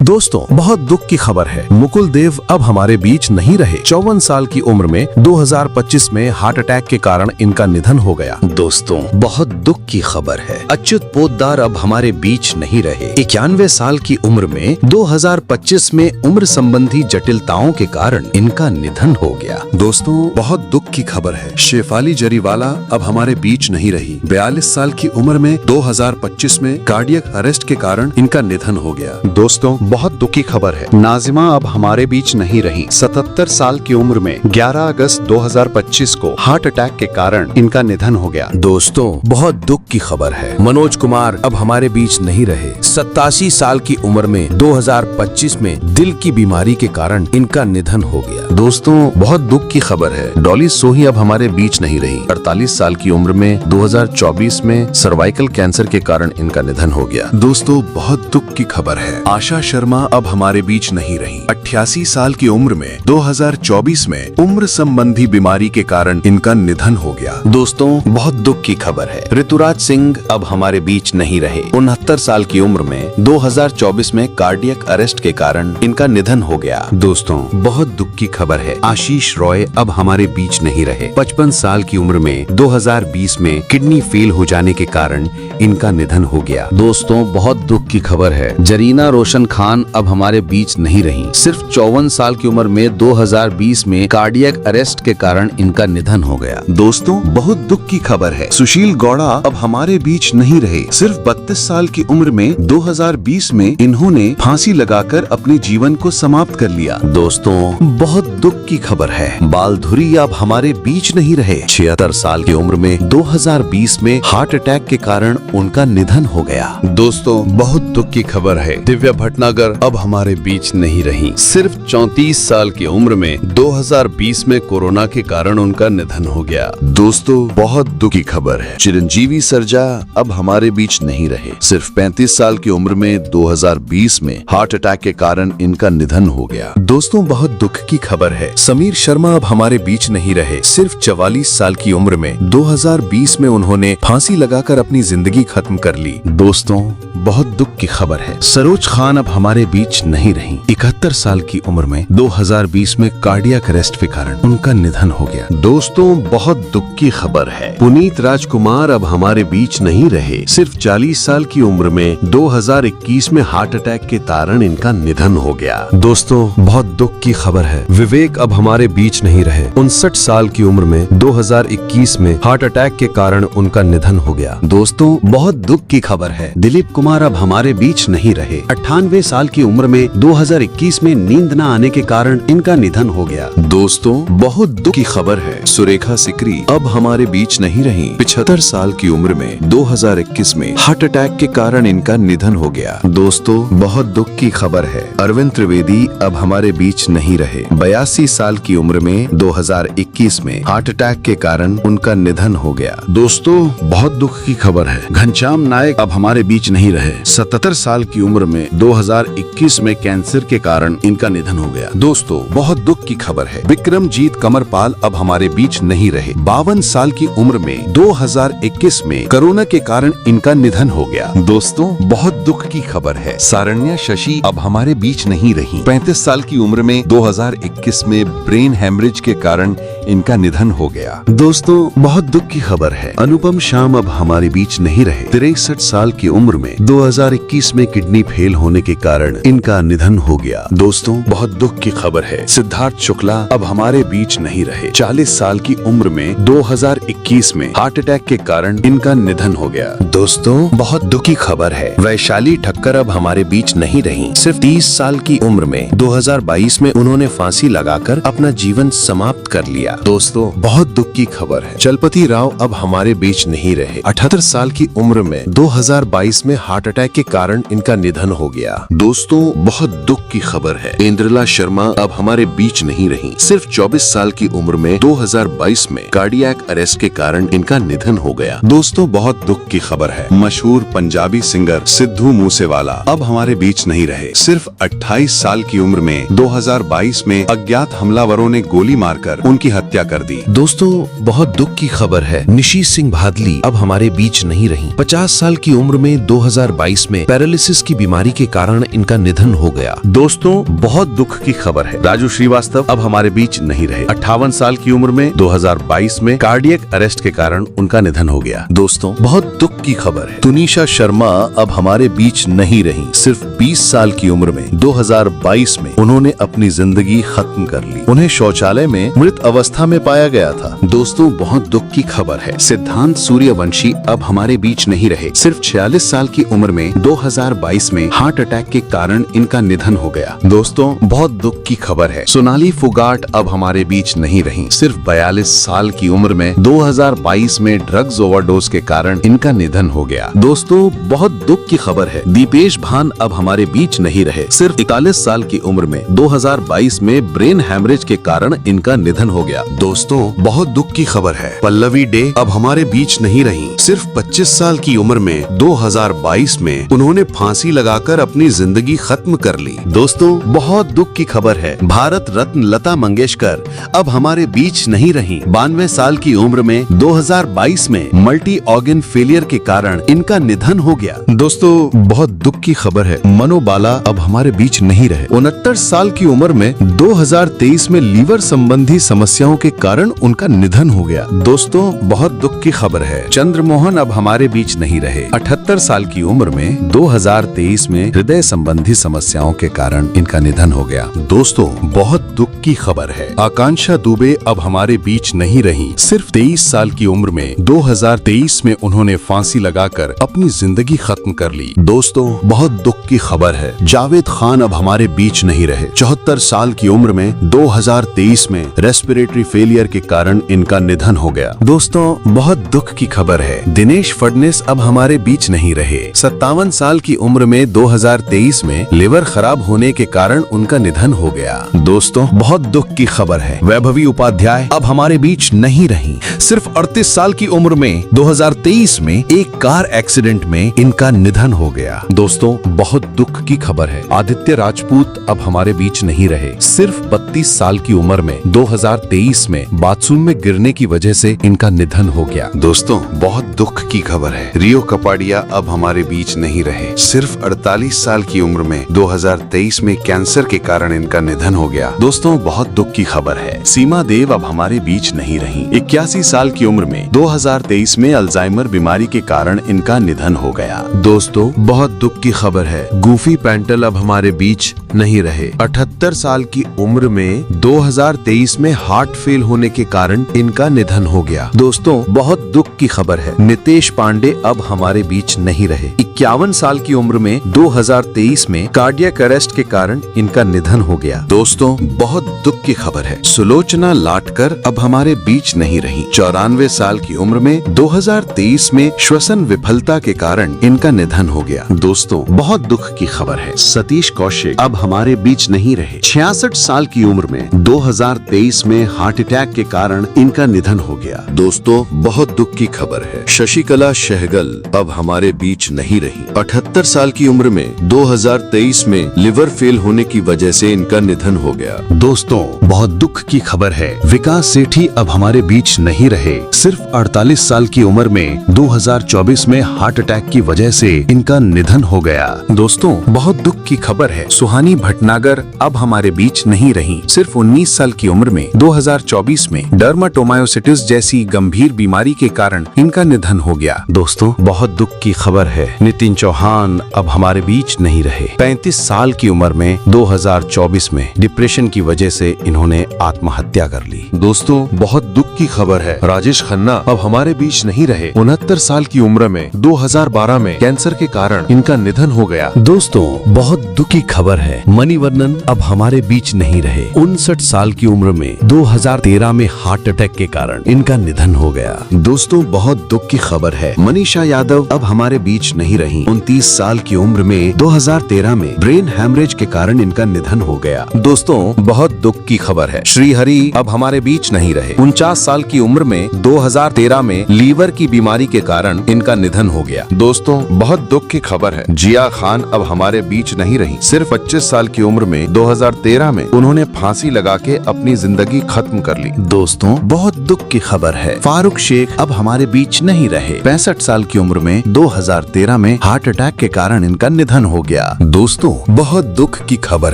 दोस्तों, बहुत दुख की खबर है। मुकुल देव अब हमारे बीच नहीं रहे। 54 साल की उम्र में 2025 में हार्ट अटैक के कारण इनका निधन हो गया। दोस्तों, बहुत दुख की खबर है। अच्युत पोद्दार अब हमारे बीच नहीं रहे। 91 साल की उम्र में 2025 में उम्र संबंधी जटिलताओं के कारण इनका निधन हो गया। दोस्तों, बहुत दुख की खबर है। शेफाली जरीवाला अब हमारे बीच नहीं रही। 42 साल की उम्र में 2025 में कार्डियक अरेस्ट के कारण इनका निधन हो गया। दोस्तों, बहुत दुख की खबर है। नाजिमा अब हमारे बीच नहीं रही। 77 साल की उम्र में 11 अगस्त 2025 को हार्ट अटैक के कारण इनका निधन हो गया। दोस्तों, बहुत दुख की खबर है। मनोज कुमार अब हमारे बीच नहीं रहे। 87 साल की उम्र में 2025 में दिल की बीमारी के कारण इनका निधन हो गया। दोस्तों, बहुत दुख की खबर है। डॉली सोही अब हमारे बीच नहीं रही। 48 साल की उम्र में 2024 में सर्वाइकल कैंसर के कारण इनका निधन हो गया। दोस्तों, बहुत दुख की खबर है। आशा शर्मा अब हमारे बीच नहीं रही। 88 साल की उम्र में 2024 में उम्र संबंधी बीमारी के कारण इनका निधन हो गया। दोस्तों, बहुत दुख की खबर है। ऋतुराज सिंह अब हमारे बीच नहीं रहे। 69 साल की उम्र में 2024 में कार्डियक अरेस्ट के कारण इनका निधन हो गया। दोस्तों, बहुत दुख की खबर है। आशीष रॉय अब हमारे बीच नहीं रहे। 55 साल की उम्र में 2020 में किडनी फेल हो जाने के कारण इनका निधन हो गया। दोस्तों, बहुत दुख की खबर है। जरीना रोशन खान अब हमारे बीच नहीं रही। सिर्फ 54 साल की उम्र में 2020 में कार्डियक अरेस्ट के कारण इनका निधन हो गया। दोस्तों, बहुत दुख की खबर है। सुशील गौड़ा अब हमारे बीच नहीं रहे। सिर्फ 32 साल की उम्र में 2020 में इन्होंने फांसी लगाकर अपने जीवन को समाप्त कर लिया। दोस्तों, बहुत दुख की खबर है। बालधुरी अब हमारे बीच नहीं रहे। 76 साल की उम्र में 2020 में हार्ट अटैक के कारण उनका निधन हो गया। दोस्तों, बहुत दुख की खबर है। दिव्या भटनागर अब हमारे बीच नहीं रही। सिर्फ 34 साल की उम्र में 2020 में कोरोना के कारण उनका निधन हो गया। दोस्तों, बहुत दुख की खबर है। चिरंजीवी सरजा अब हमारे बीच नहीं रहे। सिर्फ 35 साल की उम्र में 2020 में हार्ट अटैक के कारण इनका निधन हो गया। दोस्तों, बहुत दुख की खबर है। समीर शर्मा अब हमारे बीच नहीं रहे। सिर्फ 44 साल की उम्र में 2020 में उन्होंने फांसी लगाकर अपनी जिंदगी खत्म कर ली। दोस्तों, बहुत दुख की खबर है। सरोज खान अब हमारे बीच नहीं रही। 71 साल की उम्र में 2020 में कार्डियक अरेस्ट के कारण उनका निधन हो गया। दोस्तों, बहुत दुख की खबर है। पुनीत राजकुमार अब हमारे बीच नहीं रहे। सिर्फ 40 साल की उम्र में 2021 में हार्ट अटैक के कारण इनका निधन हो गया। दोस्तों, बहुत दुख की खबर है। विवेक अब हमारे बीच नहीं रहे। 59 साल की उम्र में 2021 में हार्ट अटैक के कारण उनका निधन हो गया। दोस्तों, बहुत दुख की खबर है। दिलीप कुमार अब हमारे बीच नहीं रहे। 98 साल की उम्र में 2021 में नींद न आने के कारण इनका निधन हो गया। दोस्तों, बहुत दुख की खबर है। सुरेखा सिकरी अब हमारे बीच नहीं रही। 75 साल की उम्र में 2021 में हार्ट अटैक के कारण इनका निधन हो गया। दोस्तों, बहुत दुख की खबर है। अरविंद त्रिवेदी अब हमारे बीच नहीं रहे। 82 साल की उम्र में 2021 में हार्ट अटैक के कारण उनका निधन हो गया। दोस्तों, बहुत दुख की खबर है। घनश्याम नायक अब हमारे बीच नहीं रहे। 77 साल की उम्र में 2021 में कैंसर के कारण इनका निधन हो गया। दोस्तों, बहुत दुख की खबर है। विक्रमजीत कमरपाल अब हमारे बीच नहीं रहे। 52 साल की उम्र में 2021 में कोरोना के कारण इनका निधन हो गया। दोस्तों, बहुत दुख की खबर है। सारण्या शशि अब हमारे बीच नहीं रही। 35 साल की उम्र में 2021 में ब्रेन हेमरेज के कारण इनका निधन हो गया। दोस्तों, बहुत दुख की खबर है। अनुपम श्याम अब हमारे बीच नहीं रहे। 63 साल की उम्र में 2021 में किडनी फेल होने के कारण इनका निधन हो गया। दोस्तों, बहुत दुख की खबर है। सिद्धार्थ शुक्ला अब हमारे बीच नहीं रहे। 40 साल की उम्र में 2021 में हार्ट अटैक के कारण इनका निधन हो गया। दोस्तों, बहुत दुखी खबर है। वैशाली ठक्कर अब हमारे बीच नहीं रही। सिर्फ 30 साल की उम्र में 2022 में उन्होंने फांसी लगाकर अपना जीवन समाप्त कर लिया। दोस्तों, बहुत दुख की खबर है। चलपति राव अब हमारे बीच नहीं रहे। 78 साल की उम्र में 2022 में हार्ट अटैक के कारण इनका निधन हो गया। दोस्तों, बहुत दुख की खबर है। इंद्रला शर्मा अब हमारे बीच नहीं रही। सिर्फ 24 साल की उम्र में 2022 में कार्डियक अरेस्ट के कारण इनका निधन हो गया। दोस्तों, बहुत दुख की खबर है। मशहूर पंजाबी सिंगर सिद्धू मूसेवाला अब हमारे बीच नहीं रहे। सिर्फ 28 साल की उम्र में 2022 में अज्ञात हमलावरों ने गोली मारकर उनकी हत्या कर दी। दोस्तों, बहुत दुख की खबर है, निशी सिंह भादली अब हमारे बीच नहीं रही। 50 साल की उम्र में 2022 में पैरालिसिस की बीमारी के कारण इनका निधन हो गया। दोस्तों, बहुत दुख की खबर है, राजू श्रीवास्तव अब हमारे बीच नहीं रहे। 58 साल की उम्र में 2022 में कार्डियक अरेस्ट के कारण उनका निधन हो गया। दोस्तों, बहुत दुख की खबर है, तुनिशा शर्मा अब हमारे बीच नहीं रही। सिर्फ 20 साल की उम्र में 2022 में उन्होंने अपनी जिंदगी खत्म कर ली। उन्हें शौचालय में मृत अवस्था में पाया गया था। दोस्तों, बहुत दुख की खबर है, सिद्धांत सूर्यवंशी अब हमारे बीच नहीं रहे। सिर्फ 46 साल की उम्र में 2022 में हार्ट अटैक के कारण इनका निधन हो गया। दोस्तों, बहुत दुख की खबर है, सोनाली फोगाट अब हमारे बीच नहीं रही। सिर्फ 42 साल की उम्र में 2022 में ड्रग्स ओवरडोज के कारण इनका निधन हो गया। दोस्तों, बहुत दुख की खबर है, दीपेश भान अब हमारे बीच नहीं रहे। सिर्फ 41 साल की उम्र में 2022 में ब्रेन हैमरेज के कारण इनका निधन हो गया। दोस्तों, बहुत दुख की खबर है, पल्लवी डे अब हमारे बीच नहीं रही। सिर्फ 25 साल की उम्र में 2022 में उन्होंने फांसी लगाकर अपनी जिंदगी खत्म कर ली। दोस्तों, बहुत दुख की खबर है, भारत रत्न लता मंगेशकर अब हमारे बीच नहीं रही। 92 साल की उम्र में 2022 में मल्टी ऑर्गन फेलियर के कारण इनका निधन हो गया। दोस्तों, बहुत दुख की खबर है, मनोबाला अब हमारे बीच नहीं रहे। 69 साल की उम्र में 2023 में लीवर संबंधी समस्याओं के कारण उनका निधन हो गया। दोस्तों, बहुत दुख की खबर है, चंद्रमोहन अब हमारे बीच नहीं रहे। 78 साल की उम्र में 2023 में हृदय संबंधी समस्याओं के कारण इनका निधन हो गया। दोस्तों, बहुत दुख की खबर है, आकांक्षा दुबे अब हमारे बीच नहीं रही। सिर्फ 23 साल की उम्र में 2023 में उन्होंने फांसी लगाकर अपनी जिंदगी खत्म कर ली। दोस्तों, बहुत दुख की खबर है, जावेद खान अब हमारे बीच नहीं रहे। 74 साल की उम्र में 2023 में रेस्पिरेटरी फेलियर के कारण इनका निधन हो गया। दोस्तों, बहुत दुख की खबर है, दिनेश फडणवीस अब हमारे बीच नहीं रहे। 57 साल की उम्र में 2023 में लिवर खराब होने के कारण उनका निधन हो गया। दोस्तों, बहुत दुख की खबर है, वैभवी उपाध्याय अब हमारे बीच नहीं रही। सिर्फ 38 साल की उम्र में 2023 में एक कार एक्सीडेंट में इनका निधन हो गया। दोस्तों, बहुत दुख की खबर है, आदित्य राजपूत अब हमारे बीच नहीं रहे। सिर्फ 32 साल की उम्र में 2023 में बाथरूम में गिरने की वजह से इनका निधन हो गया। दोस्तों, बहुत दुख की खबर है, रियो कपाडिया अब हमारे बीच नहीं रहे। सिर्फ 48 साल की उम्र में 2023 में कैंसर के कारण इनका निधन हो गया। दोस्तों, बहुत दुख की खबर है, सीमा देव अब हमारे बीच नहीं रही। 81 साल की उम्र में 2023 में अल्जाइमर बीमारी के कारण इनका निधन हो गया। दोस्तों, बहुत दुख की खबर है, गूफी पेंटल अब हमारे बीच नहीं रहे। 78 साल की उम्र में 2023 में हार्ट फेल होने के कारण इनका निधन हो गया। दोस्तों, बहुत दुख की खबर है, नितेश पांडे अब हमारे बीच नहीं रहे। 51 साल की उम्र में 2023 में कार्डियक अरेस्ट के कारण इनका निधन हो गया। दोस्तों, बहुत दुख की खबर है, सुलोचना लाटकर अब हमारे बीच नहीं रही। 94 साल की उम्र में 2023 में श्वसन विफलता के कारण इनका निधन हो गया। दोस्तों, बहुत दुख की खबर है, सतीश कौशिक अब हमारे बीच नहीं रहे। 66 साल की उम्र में 2023 में हार्ट अटैक के कारण इनका निधन हो गया। दोस्तों, बहुत दुख की खबर है, शशिकला सहगल अब हमारे बीच नहीं रही। 78 साल की उम्र में 2023 में लिवर फेल होने की वजह से इनका निधन हो गया। दोस्तों, बहुत दुख की खबर है, विकास सेठी अब हमारे बीच नहीं रहे। सिर्फ 48 साल की उम्र में 2024 में हार्ट अटैक की वजह से इनका निधन हो गया। दोस्तों, बहुत दुख की खबर है, सुहानी भटनागर अब हमारे बीच नहीं रही। सिर्फ 19 साल की उम्र में 2024 में डर्माटोमायोसिटिस जैसी गंभीर बीमारी के कारण इनका निधन हो गया। दोस्तों, बहुत दुख की खबर है, नितिन चौहान अब हमारे बीच नहीं रहे। 35 साल की उम्र में 2024 में डिप्रेशन की वजह से इन्होंने आत्महत्या कर ली। दोस्तों, बहुत दुख की खबर है, राजेश खन्ना अब हमारे बीच नहीं रहे। 69 साल की उम्र में 2012 में कैंसर के कारण इनका निधन हो गया। दोस्तों, बहुत दुख की खबर है, मणिवन्नन अब हमारे बीच नहीं रहे। 59 साल की उम्र में 2013 में हार्ट अटैक के कारण इनका निधन हो गया। दोस्तों, बहुत दुख की खबर है, मनीषा यादव अब हमारे बीच नहीं रही। 29 साल की उम्र में 2013 में ब्रेन हैमरेज के कारण इनका निधन हो गया। दोस्तों, बहुत दुख की खबर है, श्रीहरि अब हमारे बीच नहीं रहे। 49 साल की उम्र में 2013 में लीवर की बीमारी के कारण इनका निधन हो गया। दोस्तों, बहुत दुख की खबर है, जिया खान अब हमारे बीच नहीं रही। सिर्फ 25 साल की उम्र में 2013 में उन्होंने फांसी लगा के अपनी जिंदगी खत्म खत्म कर ली। दोस्तों, बहुत दुख की खबर है, फारूक शेख अब हमारे बीच नहीं रहे। 65 साल की उम्र में 2013 में हार्ट अटैक के कारण इनका निधन हो गया। दोस्तों, बहुत दुख की खबर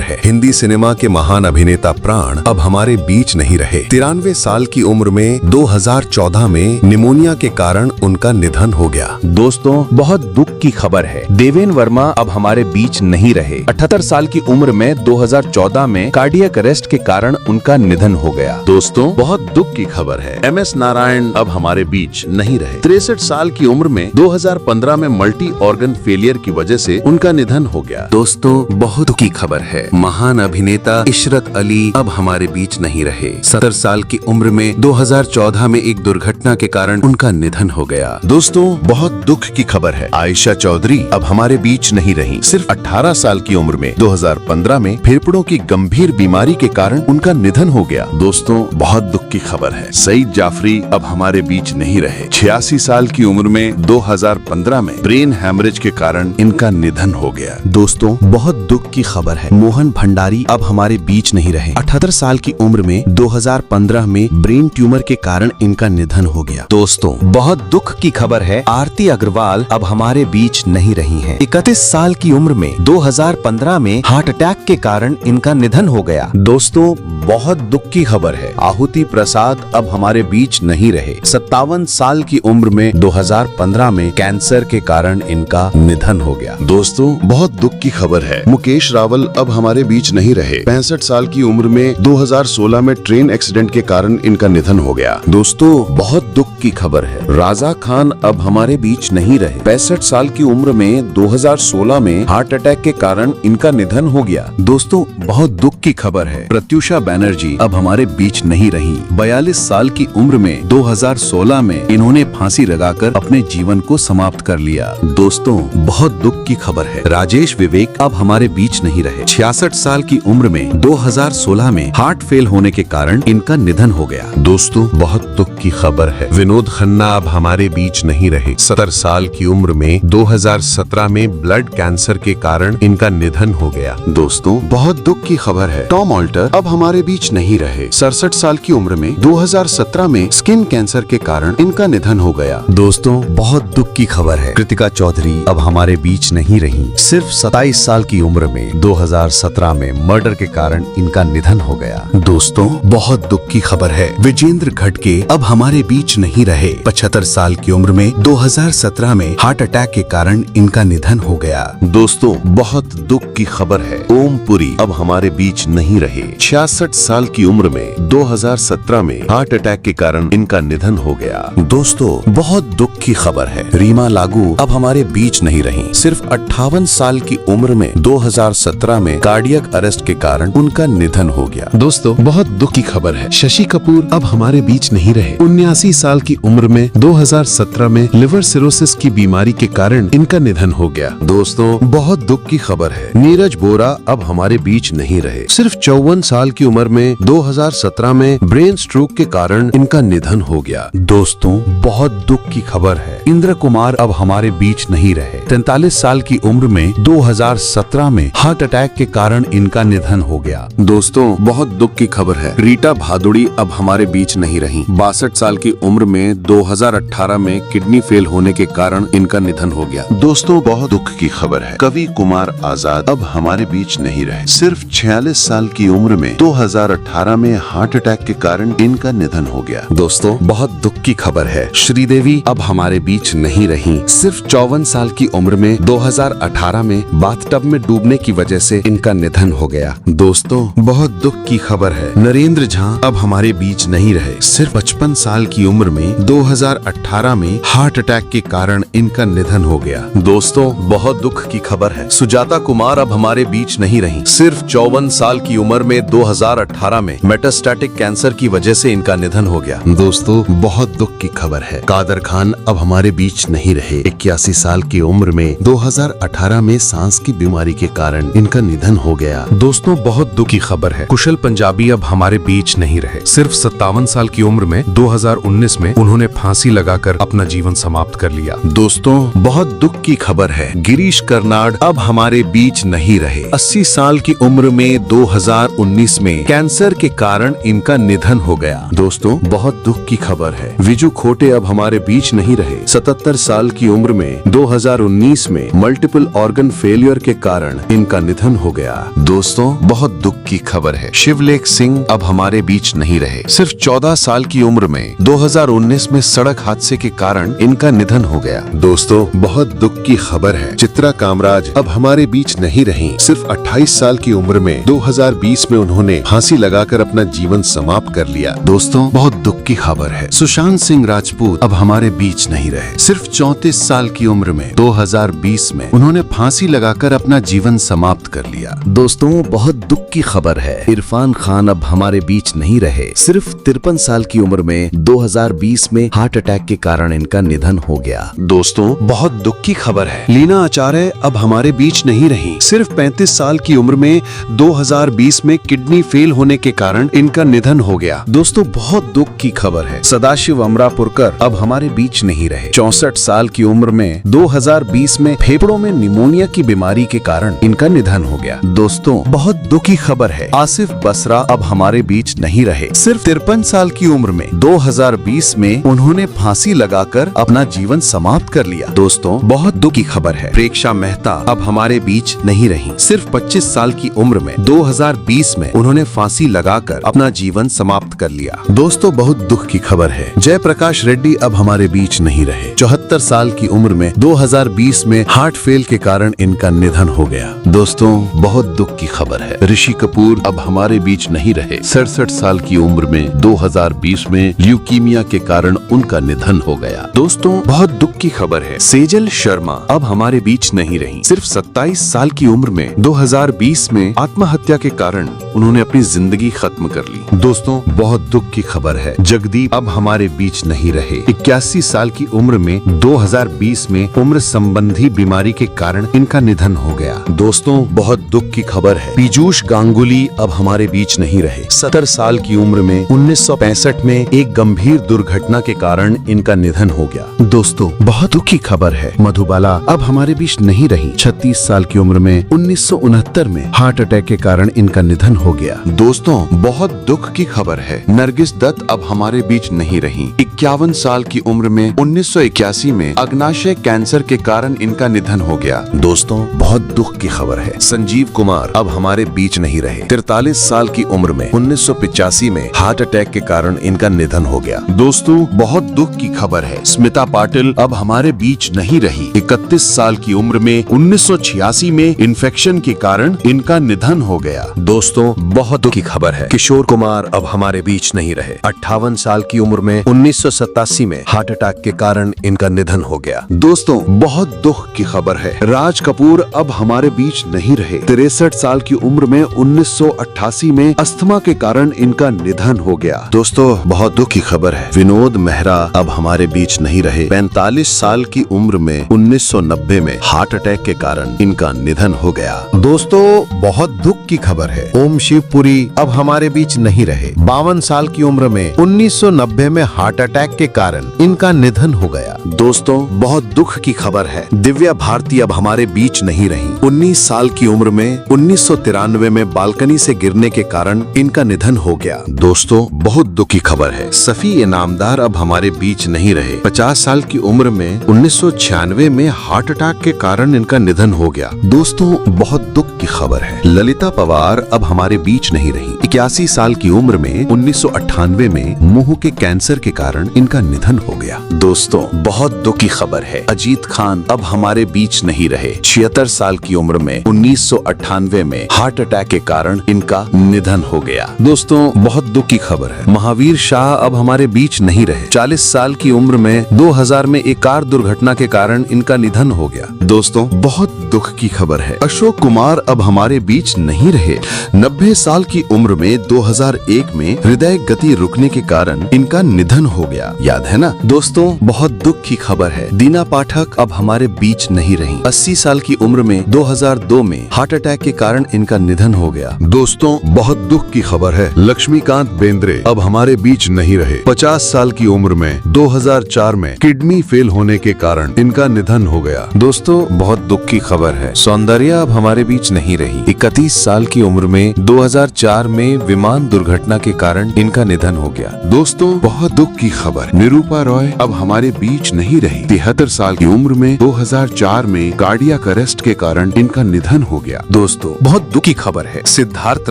है, हिंदी सिनेमा के महान अभिनेता प्राण अब हमारे बीच नहीं रहे। 93 साल की उम्र में 2014 में निमोनिया के कारण उनका निधन हो गया। दोस्तों, बहुत दुख की खबर है, देवेन वर्मा अब हमारे बीच नहीं रहे। 78 साल की उम्र में 2014 में कार्डियक अरेस्ट के कारण उनका निधन हो गया। दोस्तों, बहुत दुख की खबर है, MS नारायण अब हमारे बीच नहीं रहे। 63 साल की उम्र में 2015 में मल्टी ऑर्गन फेलियर की वजह से उनका निधन हो गया। दोस्तों, बहुत दुख की खबर है, महान अभिनेता इशरत अली अब हमारे बीच नहीं रहे। 70 साल की उम्र में 2014 में एक दुर्घटना के कारण उनका निधन हो गया। दोस्तों, बहुत दुख की खबर है, आयशा चौधरी अब हमारे बीच नहीं रही। सिर्फ 18 साल की उम्र में 2015 में फेफड़ों की गंभीर बीमारी के कारण उनका निधन हो गया। दोस्तों, बहुत दुख की खबर है, सईद जाफरी अब हमारे बीच नहीं रहे। 86 साल की उम्र में 2015 में ब्रेन हैमरेज के कारण इनका निधन हो गया। दोस्तों, बहुत दुख की खबर है, मोहन भंडारी अब हमारे बीच नहीं रहे। 78 साल की उम्र में 2015 में ब्रेन ट्यूमर के कारण इनका निधन हो गया। दोस्तों, बहुत दुख की खबर है, आरती अग्रवाल अब हमारे बीच नहीं रही हैं। 31 साल की उम्र में 2015 में हार्ट अटैक के कारण इनका निधन हो गया। दोस्तों, बहुत दुख की खबर है, आहुति प्रसाद अब हमारे बीच नहीं रहे। 57 साल की उम्र में 2015 में कैंसर के कारण इनका निधन हो गया। दोस्तों, बहुत दुख की खबर है, मुकेश रावल अब हमारे बीच नहीं रहे। 65 साल की उम्र में 2016 में ट्रेन एक्सीडेंट के कारण इनका निधन हो गया। दोस्तों, बहुत दुख की खबर है, राजा खान अब हमारे बीच नहीं रहे। 65 साल की उम्र में 2016 में हार्ट अटैक के कारण इनका निधन हो गया। दोस्तों, बहुत दुख की खबर है, प्रत्युषा बैनर्जी अब हमारे बीच नहीं रही। 42 साल की उम्र में 2016 में इन्होंने फांसी लगाकर अपने जीवन को समाप्त कर लिया। दोस्तों, बहुत दुख की खबर है, राजेश विवेक अब हमारे बीच नहीं रहे। 66 साल की उम्र में 2016 में हार्ट फेल होने के कारण इनका निधन हो गया। दोस्तों, बहुत दुख की खबर है, विनोद खन्ना अब हमारे बीच नहीं रहे। 70 साल की उम्र में 2017 में ब्लड कैंसर के कारण इनका निधन हो गया। दोस्तों, बहुत दुख की खबर है, टॉम ऑल्टर अब हमारे बीच नहीं रहे। 67 साल की उम्र में 2017 में स्किन कैंसर के कारण इनका निधन हो गया। दोस्तों, बहुत दुख की खबर है, कृतिका चौधरी अब हमारे बीच नहीं रही। सिर्फ 27 साल की उम्र में 2017 में मर्डर के कारण इनका निधन हो गया। दोस्तों, बहुत दुख की खबर है, विजेंद्र घटके अब हमारे बीच नहीं रहे। 75 साल की उम्र में 2017 में हार्ट अटैक के कारण इनका निधन हो गया। दोस्तों, बहुत दुख की खबर है, ओम पुरी अब हमारे बीच नहीं रहे। 66 साल की उम्र में 2017 में हार्ट अटैक के कारण इनका निधन हो गया। दोस्तों, बहुत दुख की खबर है, रीमा लागू अब हमारे बीच नहीं रही। सिर्फ 58 साल की उम्र में 2017 में कार्डियक अरेस्ट के कारण उनका निधन हो गया। दोस्तों, बहुत दुख की खबर है, शशि कपूर अब हमारे बीच नहीं रहे। 79 साल की उम्र में 2017 में लिवर सिरोसिस की बीमारी के कारण इनका निधन हो गया। दोस्तों, बहुत दुख की खबर है, नीरज बोरा अब हमारे बीच नहीं रहे। सिर्फ 54 साल की उम्र में 2017 में ब्रेन स्ट्रोक के कारण इनका निधन हो गया। दोस्तों, बहुत दुख की खबर है, इंद्र कुमार अब हमारे बीच नहीं रहे। 43 साल की उम्र में 2017 में हार्ट अटैक के कारण इनका निधन हो गया। दोस्तों, बहुत दुख की खबर है, रीटा भादुड़ी अब हमारे बीच नहीं रही। 62 साल की उम्र में 2018 में किडनी फेल होने के कारण इनका निधन हो गया। दोस्तों, बहुत दुख की खबर है, कवि कुमार आजाद अब हमारे बीच नहीं रहे। सिर्फ 46 साल की उम्र में 2018 में हार्ट अटैक के कारण इनका निधन हो गया। दोस्तों, बहुत दुख की खबर है, श्रीदेवी अब हमारे बीच नहीं रही। सिर्फ 54 साल की उम्र में 2018 में बाथटब में डूबने की वजह से इनका निधन हो गया। दोस्तों, बहुत दुख की खबर है, नरेंद्र झा अब हमारे बीच नहीं रहे। सिर्फ 55 साल की उम्र में 2018 में हार्ट अटैक के कारण इनका निधन हो गया। दोस्तों, बहुत दुख की खबर है, सुजाता कुमार अब हमारे बीच नहीं रही। सिर्फ 54 साल की उम्र में 2018 में मेटास्टैटिक कैंसर की वजह से इनका निधन हो गया। दोस्तों, बहुत दुख की खबर है, कादर खान अब हमारे बीच नहीं रहे। 81 साल की उम्र में 2018 में सांस की बीमारी के कारण इनका निधन हो गया। दोस्तों, बहुत दुख की खबर है, कुशल पंजाबी अब हमारे बीच नहीं रहे। सिर्फ 57 साल की उम्र में 2019 में उन्होंने फांसी लगाकर अपना जीवन समाप्त कर लिया। दोस्तों, बहुत दुख की खबर है, गिरीश कर्नाड अब हमारे बीच नहीं रहे। 80 साल की उम्र में 2019 में कैंसर के कारण इनका निधन हो गया। दोस्तों, बहुत दुख की खबर है, विजू खोटे अब हमारे बीच नहीं रहे। 77 साल की उम्र में 2019 में मल्टीपल ऑर्गन फेलियर के कारण इनका निधन हो गया। दोस्तों, बहुत दुख की खबर है, शिवलेख सिंह अब हमारे बीच नहीं रहे। सिर्फ 14 साल की उम्र में 2019 में सड़क हादसे के कारण इनका निधन हो गया। दोस्तों, बहुत दुख की खबर है, चित्रा कामराज अब हमारे बीच नहीं रही। सिर्फ 28 साल की उम्र में 2020 में उन्होंने फांसी लगाकर अपना जीवन समाप्त कर लिया। दोस्तों, बहुत दुख की खबर है, सुशांत सिंह राजपूत अब हमारे बीच नहीं रहे। सिर्फ 34 साल की उम्र में 2020 में उन्होंने फांसी लगाकर अपना जीवन समाप्त कर लिया। दोस्तों, बहुत दुख की खबर है, इरफान खान अब हमारे बीच नहीं रहे। सिर्फ 53 साल की उम्र में 2020 में हार्ट अटैक के कारण इनका निधन हो गया। दोस्तों, बहुत दुख की खबर है, लीना आचार्य अब हमारे बीच नहीं रही। सिर्फ 35 साल की उम्र में 2020 में किडनी फेल होने के कारण इनका निधन हो गया। दोस्तों, बहुत दुख की खबर है, सदाशिव अमरापुरकर अब हमारे बीच नहीं रहे। 64 साल की उम्र में 2020 में फेफड़ों में निमोनिया की बीमारी के कारण इनका निधन हो गया। दोस्तों, बहुत दुखी खबर है, आसिफ बसरा अब हमारे बीच नहीं रहे। सिर्फ 53 साल की उम्र में 2020 में उन्होंने फांसी लगाकर अपना जीवन समाप्त कर लिया। दोस्तों, बहुत दुखी खबर है, प्रेक्षा मेहता अब हमारे बीच नहीं रही। सिर्फ 25 साल की उम्र में 2020 में उन्होंने फांसी लगाकर अपना जीवन समाप्त कर लिया। दोस्तों, बहुत दुख की खबर है, जयप्रकाश रेड्डी अब हमारे बीच नहीं रहे। 74 साल की उम्र में 2020 में हार्ट फेल के कारण इनका निधन हो गया। दोस्तों, बहुत दुख की खबर है, ऋषि कपूर अब हमारे बीच नहीं रहे। 67 साल की उम्र में 2020 में ल्यूकीमिया के कारण उनका निधन हो गया। दोस्तों, बहुत दुख की खबर है, सेजल शर्मा अब हमारे बीच नहीं रही। सिर्फ 27 साल की उम्र में 2020 में आत्महत्या के कारण उन्होंने अपनी जिंदगी खत्म कर ली। दोस्तों, बहुत दुख की खबर है, जगदीप अब हमारे बीच नहीं रहे। 81 साल की उम्र में 2020 में उम्र संबंधी बीमारी के कारण इनका निधन हो गया। दोस्तों, बहुत दुख की खबर है, पीयूष गांगुली अब हमारे बीच नहीं रहे। 70 साल की उम्र में 1965 में एक गंभीर दुर्घटना के कारण इनका निधन हो गया। दोस्तों, बहुत दुखी खबर है, मधुबाला अब हमारे बीच नहीं रही। 36 साल की उम्र में 1969 में हार्ट अटैक के कारण इनका निधन हो गया। दोस्तों, बहुत दुख की खबर है, नरगिस दत्त अब हमारे बीच नहीं रही। 51 साल की उम्र में 1981 में अग्नाशय कैंसर के कारण इनका निधन हो गया। दोस्तों, बहुत दुख की खबर है, संजीव कुमार अब हमारे बीच नहीं रहे। 43 साल की उम्र में 1985 में हार्ट अटैक के कारण इनका निधन हो गया। दोस्तों, बहुत दुख की खबर है, स्मिता पाटिल अब हमारे बीच नहीं रही। 31 साल की उम्र में 1986 में इन्फेक्शन के कारण इनका निधन हो गया। दोस्तों, बहुत दुख की खबर है, किशोर कुमार अब हमारे बीच नहीं रहे। 58 साल की उम्र में 1987 में हार्ट अटैक के कारण इनका निधन हो गया। दोस्तों, बहुत दुख की खबर है, राज कपूर अब हमारे बीच नहीं रहे। 63 साल की उम्र में 1988 में अस्थमा के कारण इनका निधन हो गया। दोस्तों, बहुत दुख की खबर है, विनोद मेहरा अब हमारे बीच नहीं रहे। 45 साल की उम्र में 1990 में हार्ट अटैक के कारण इनका निधन हो गया। दोस्तों, बहुत दुख की खबर है, ओम शिवपुरी अब हमारे बीच नहीं रहे। 52 साल की उम्र में 1990 में हार्ट अटैक के कारण इनका निधन हो गया। दोस्तों, बहुत दुख की खबर है, दिव्या भारती अब हमारे बीच नहीं रही। 19 साल की उम्र में 1993 में बालकनी से गिरने के कारण इनका निधन हो गया। दोस्तों, बहुत दुख की खबर है, सफी इनामदार अब हमारे बीच नहीं रहे। 50 साल की उम्र में 1996 में हार्ट अटैक के कारण इनका निधन हो गया। दोस्तों, बहुत दुख की खबर है, ललिता पवार अब हमारे बीच नहीं रही। 81 साल की उम्र में 1998 में मुंह के कैंसर के कारण इनका निधन हो गया। दोस्तों, बहुत दुख की खबर है, अजीत खान अब हमारे बीच नहीं रहे। 76 साल की उम्र में 1998 में हार्ट अटैक के कारण इनका निधन हो गया। दोस्तों, बहुत दुख की खबर है, महावीर शाह अब हमारे बीच नहीं रहे। 40 साल की उम्र में 2000 में एक कार दुर्घटना के कारण इनका निधन हो गया। दोस्तों, बहुत दुख की खबर है, अशोक कुमार अब हमारे बीच नहीं रहे। 90 साल की उम्र में 2001 में हृदय गति रुकने के कारण इनका निधन हो गया। याद है ना? दोस्तों, बहुत दुख की खबर है, दीना पाठक अब हमारे बीच नहीं रही। 80 साल की उम्र में 2002 में हार्ट अटैक के कारण इनका निधन हो गया। दोस्तों, बहुत दुख की खबर है, लक्ष्मीकांत बेंद्रे अब हमारे बीच नहीं रहे। 50 साल की उम्र में 2004 में किडनी फेल होने के कारण इनका निधन हो गया। दोस्तों, बहुत दुख की खबर है, सौंदर्या अब हमारे बीच नहीं रही। 31 साल की उम्र में 2004 में विमान दुर्घटना के कारण इनका निधन हो गया। दोस्तों बहुत दुख की खबर, निरूपा रॉय अब हमारे बीच नहीं रही। 73 साल की उम्र में 2004 में कार्डियक अरेस्ट के कारण इनका निधन हो गया। दोस्तों बहुत दुखी खबर है, सिद्धार्थ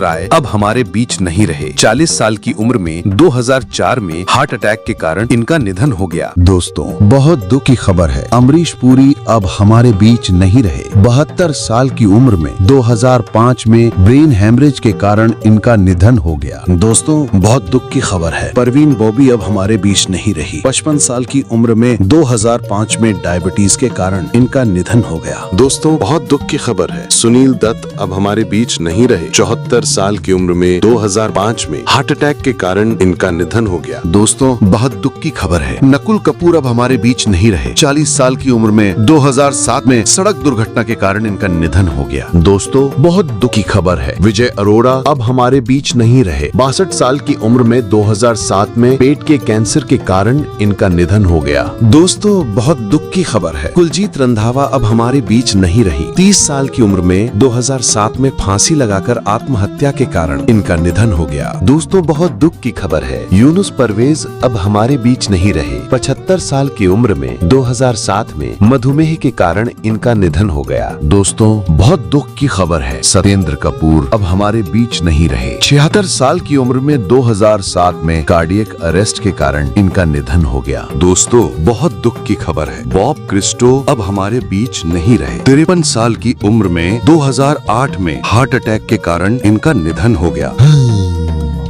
राय अब हमारे बीच नहीं रहे। 40 साल की उम्र में 2004 में हार्ट अटैक के कारण इनका निधन हो गया। दोस्तों बहुत दुख की खबर है, अमरीश पुरी अब हमारे बीच नहीं रहे। 72 साल की उम्र में 2005 में ब्रेन हेमरेज के कारण इनका निधन हो गया। दोस्तों बहुत दुख की खबर है, परवीन बॉबी अब हमारे बीच नहीं रही। 55 साल की उम्र में 2005 में डायबिटीज के कारण इनका निधन हो गया। दोस्तों बहुत दुख की खबर है, सुनील दत्त अब हमारे बीच नहीं रहे। 74 साल की उम्र में 2005 में हार्ट अटैक के कारण इनका निधन हो गया। दोस्तों बहुत दुख की खबर है, नकुल कपूर अब हमारे बीच नहीं रहे। 40 साल की उम्र में 2007 में सड़क दुर्घटना के कारण इनका निधन हो गया। दोस्तों बहुत दुख की खबर है, विजय अरोड़ा अब हमारे बीच नहीं रहे। 62 साल की उम्र में 2007 में पेट के कैंसर के कारण इनका निधन हो गया। दोस्तों बहुत दुख की खबर है, कुलजीत रंधावा अब हमारे बीच नहीं रही। 30 साल की उम्र में 2007 में फांसी लगाकर आत्महत्या के कारण इनका निधन हो गया। दोस्तों बहुत दुख की खबर है, यूनुस परवेज अब हमारे बीच नहीं रहे। 75 साल की उम्र में 2007 में मधुमेह के कारण इनका निधन हो गया। दोस्तों बहुत दुख की खबर है, सत्येंद्र कपूर अब हमारे बीच नहीं रहे। 76 साल की उम्र में 2007 में कार्डियक अरेस्ट के कारण इनका निधन हो गया। दोस्तों बहुत दुख की खबर है, बॉब क्रिस्टो अब हमारे बीच नहीं रहे। 53 साल की उम्र में 2008 में हार्ट अटैक के कारण इनका निधन हो गया।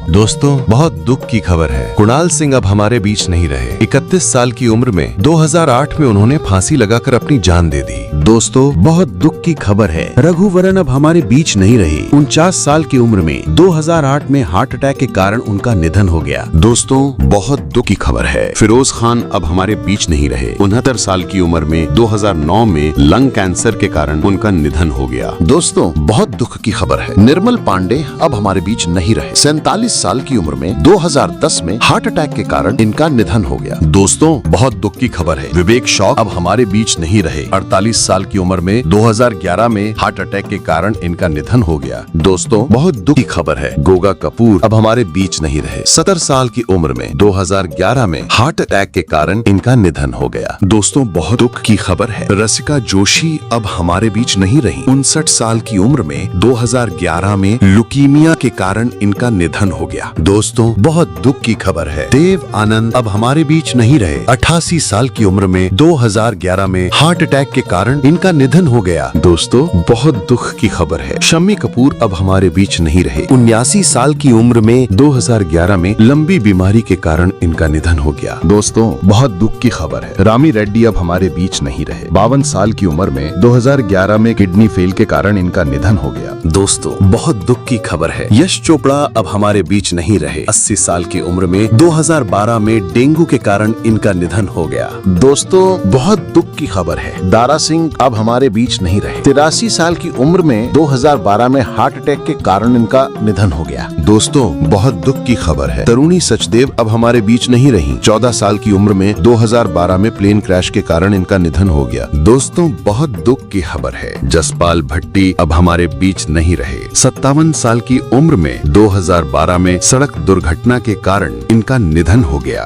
दोस्तों बहुत दुख की खबर है, कुणाल सिंह अब हमारे बीच नहीं रहे। 31 साल की उम्र में 2008 में उन्होंने फांसी लगाकर अपनी जान दे दी। दोस्तों बहुत दुख की खबर है, रघुवरन अब हमारे बीच नहीं रहे। 49 साल की उम्र में 2008 में हार्ट अटैक के कारण उनका निधन हो गया। दोस्तों बहुत दुख की खबर है, फिरोज खान अब हमारे बीच नहीं रहे। 69 साल की उम्र में 2009 में लंग कैंसर के कारण उनका निधन हो गया। दोस्तों बहुत दुख की खबर है, निर्मल पांडे अब हमारे बीच नहीं रहे। 47 साल की उम्र में 2010 में हार्ट अटैक के कारण इनका निधन हो गया। दोस्तों बहुत दुख की खबर है, विवेक शॉक अब हमारे बीच नहीं रहे। 48 साल की उम्र में 2011 में हार्ट अटैक के कारण इनका निधन हो गया। दोस्तों बहुत दुख की खबर है, गोगा कपूर अब हमारे बीच नहीं रहे। 70 साल की उम्र में 2011 में हार्ट अटैक के कारण इनका निधन हो गया। दोस्तों बहुत दुख की खबर है, रसिका जोशी अब हमारे बीच नहीं रही। 59 साल की उम्र में 2011 में लुकीमिया के कारण इनका निधन हो गया। दोस्तों बहुत दुख की खबर है, देव आनंद अब हमारे बीच नहीं रहे। 88 साल की उम्र में 2011 में हार्ट अटैक के कारण इनका निधन हो गया। दोस्तों बहुत दुख की खबर है, शम्मी कपूर अब हमारे बीच नहीं रहे। 79 साल की उम्र में 2011 में लंबी बीमारी के कारण इनका निधन हो गया। दोस्तों बहुत दुख की खबर है, रामी रेड्डी अब हमारे बीच नहीं रहे। 52 साल की उम्र में 2011 में किडनी फेल के कारण इनका निधन हो गया। दोस्तों बहुत दुख की खबर है, यश चोपड़ा अब हमारे बीच नहीं रहे। 80 साल की उम्र में 2012 में डेंगू के कारण इनका निधन हो गया। दोस्तों बहुत दुख की खबर है, दारा सिंह अब हमारे बीच नहीं रहे। 83 साल की उम्र में 2012 में हार्ट अटैक के कारण इनका निधन हो गया। दोस्तों बहुत दुख की खबर है, तरुणी सचदेव अब हमारे बीच नहीं रही। 14 साल की उम्र में 2012 में प्लेन क्रैश के कारण इनका निधन हो गया। दोस्तों बहुत दुख की खबर है, जसपाल भट्टी अब हमारे बीच नहीं रहे। 57 साल की उम्र में 2012 में सड़क दुर्घटना के कारण इनका निधन हो गया।